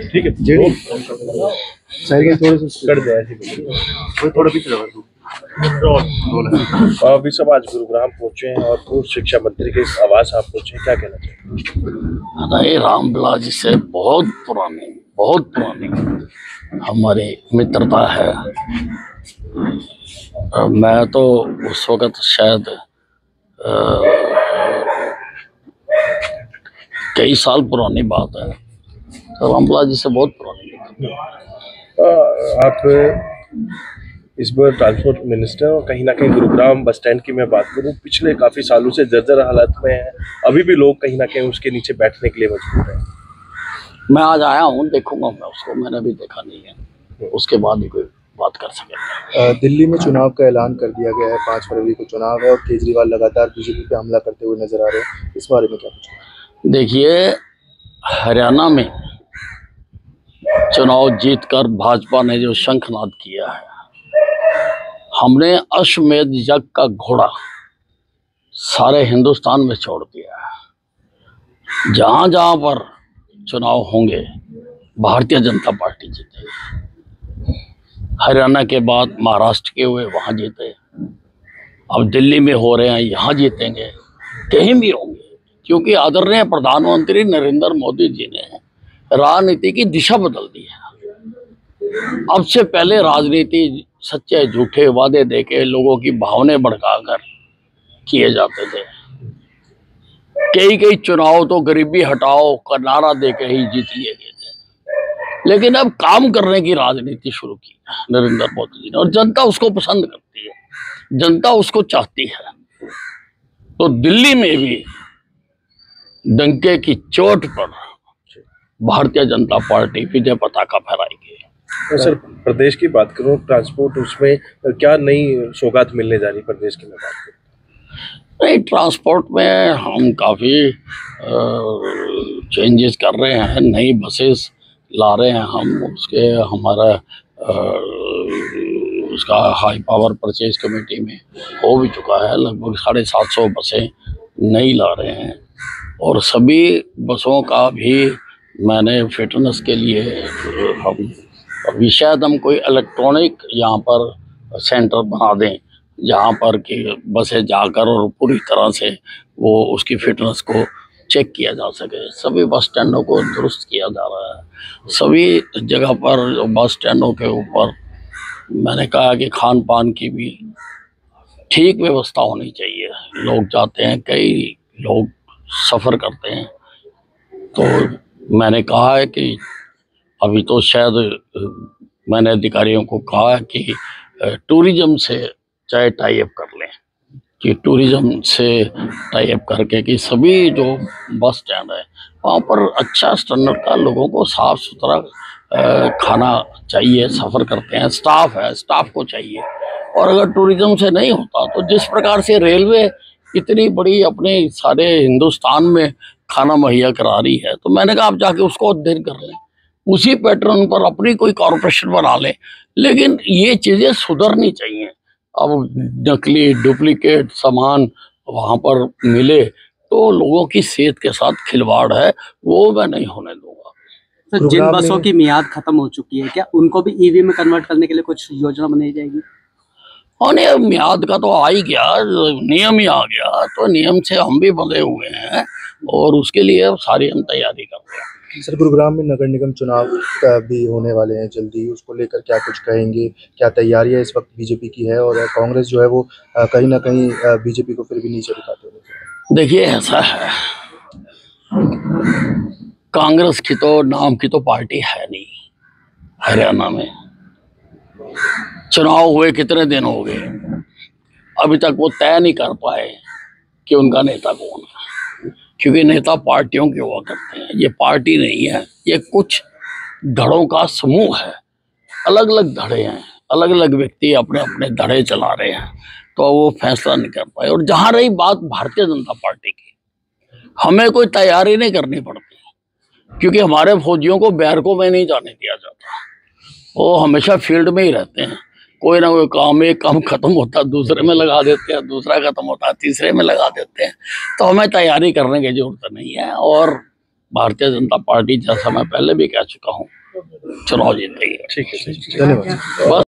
ठीक है JD side के थोड़े से कर दे ऐसे कोई थोड़ा पीछे लगा तू। अभी सब आज गुरुग्राम पहुंचे हैं और पूर्व शिक्षा मंत्री के आवास आप पहुंचे, क्या कहना चाहिए? अरे रामविलास जी से बहुत पुरानी हमारी मित्रता है। मैं तो उस वक़्त शायद कई साल पुरानी बात है, तो रामविलास जी से बहुत पुरानी। आप इस बार ट्रांसपोर्ट मिनिस्टर और कहीं ना कहीं गुरुग्राम बस स्टैंड की मैं बात करूं, पिछले काफी सालों से जर्जर हालत में है, अभी भी लोग कहीं ना कहीं उसके नीचे बैठने के लिए मजबूर हैं। मैं आज आया हूं, देखूंगा मैं उसको, मैंने अभी देखा नहीं है, उसके बाद ही कोई बात कर सके। दिल्ली में चुनाव का ऐलान कर दिया गया है, 5 फरवरी को चुनाव है और केजरीवाल लगातार बीजेपी पे हमला करते हुए नजर आ रहे हैं, इस बारे में क्या कुछ? देखिए, हरियाणा में चुनाव जीतकर भाजपा ने जो शंखनाद किया है, हमने अश्वमेध यज्ञ का घोड़ा सारे हिंदुस्तान में छोड़ दिया है। जहां जहां पर चुनाव होंगे भारतीय जनता पार्टी जीतेगी। हरियाणा के बाद महाराष्ट्र के हुए वहां जीते, अब दिल्ली में हो रहे हैं यहाँ जीतेंगे, कहीं भी होंगे, क्योंकि आदरणीय प्रधानमंत्री नरेंद्र मोदी जी ने राजनीति की दिशा बदल दी है। अब से पहले राजनीति सच्चे झूठे वादे देके लोगों की भावनाएं भड़काकर किए जाते थे। कई चुनाव तो गरीबी हटाओ का नारा देके ही जीत लिए गए थे, लेकिन अब काम करने की राजनीति शुरू की नरेंद्र मोदी जी ने, और जनता उसको पसंद करती है, जनता उसको चाहती है। तो दिल्ली में भी डंके की चोट पर भारतीय जनता पार्टी विजय पताका फहराएगी। तो सर प्रदेश की बात करूं, ट्रांसपोर्ट उसमें क्या नई सौगात मिलने जा रही प्रदेश की मैं बात करूं? नहीं, ट्रांसपोर्ट में हम काफ़ी चेंजेस कर रहे हैं, नई बसेस ला रहे हैं हम, उसके हमारा उसका हाई पावर परचेज कमेटी में हो भी चुका है, लगभग 750 बसें नई ला रहे हैं, और सभी बसों का भी मैंने फिटनेस के लिए हम अभी शायद हम कोई इलेक्ट्रॉनिक यहाँ पर सेंटर बना दें, जहाँ पर कि बसें जाकर और पूरी तरह से वो उसकी फिटनेस को चेक किया जा सके। सभी बस स्टैंडों को दुरुस्त किया जा रहा है, सभी जगह पर बस स्टैंडों के ऊपर मैंने कहा कि खान पान की भी ठीक व्यवस्था होनी चाहिए। लोग जाते हैं, कई लोग सफ़र करते हैं, तो मैंने कहा है कि अभी तो शायद मैंने अधिकारियों को कहा कि टूरिज्म से चाहे टाई अप कर लें, कि टूरिज्म से टाई अप करके कि सभी जो बस स्टैंड है वहाँ पर अच्छा स्टैंडर्ड का लोगों को साफ़ सुथरा खाना चाहिए। सफ़र करते हैं, स्टाफ है, स्टाफ को चाहिए। और अगर टूरिज्म से नहीं होता तो जिस प्रकार से रेलवे इतनी बड़ी अपने सारे हिंदुस्तान में खाना मुहैया करा रही है, तो मैंने कहा आप जाके उसको अध्ययन कर लें, उसी पैटर्न पर अपनी कोई कॉरपोरेशन बना लें। लेकिन ये चीज़ें सुधरनी चाहिए। अब नकली डुप्लीकेट सामान वहाँ पर मिले तो लोगों की सेहत के साथ खिलवाड़ है, वो मैं नहीं होने दूंगा। तो जिन बसों की मियाद खत्म हो चुकी है, क्या उनको भी ईवी में कन्वर्ट करने के लिए कुछ योजना बनाई जाएगी? और मियाद का तो आ ही गया, नियम ही आ गया, तो नियम से हम भी बंधे हुए हैं और उसके लिए सारी हम तैयारी कर रहे हैं। सर गुरुग्राम में नगर निगम चुनाव भी होने वाले हैं जल्दी, उसको लेकर क्या कुछ कहेंगे? क्या तैयारियां इस वक्त बीजेपी की है, और कांग्रेस जो है वो कहीं ना कहीं बीजेपी को फिर भी नीचे दिखाते हुए? देखिए, ऐसा है, कांग्रेस की तो नाम की तो पार्टी है नहीं हरियाणा में। चुनाव हुए कितने दिन हो गए, अभी तक वो तय नहीं कर पाए कि उनका नेता कौन है, क्योंकि नेता पार्टियों के हुआ करते हैं। ये पार्टी नहीं है, ये कुछ धड़ों का समूह है, अलग अलग धड़े हैं, अलग अलग व्यक्ति अपने अपने धड़े चला रहे हैं, तो वो फैसला नहीं कर पाए। और जहां रही बात भारतीय जनता पार्टी की, हमें कोई तैयारी नहीं करनी पड़ती, क्योंकि हमारे फौजियों को बैरकों में नहीं जाने दिया जाता, वो हमेशा फील्ड में ही रहते हैं। कोई ना कोई काम, एक काम खत्म होता है दूसरे में लगा देते हैं, दूसरा खत्म होता है तीसरे में लगा देते हैं। तो हमें तैयारी करने की जरूरत नहीं है। और भारतीय जनता पार्टी, जैसा मैं पहले भी कह चुका हूँ, चुनाव जीतेगी। ठीक है। धन्यवाद। बस।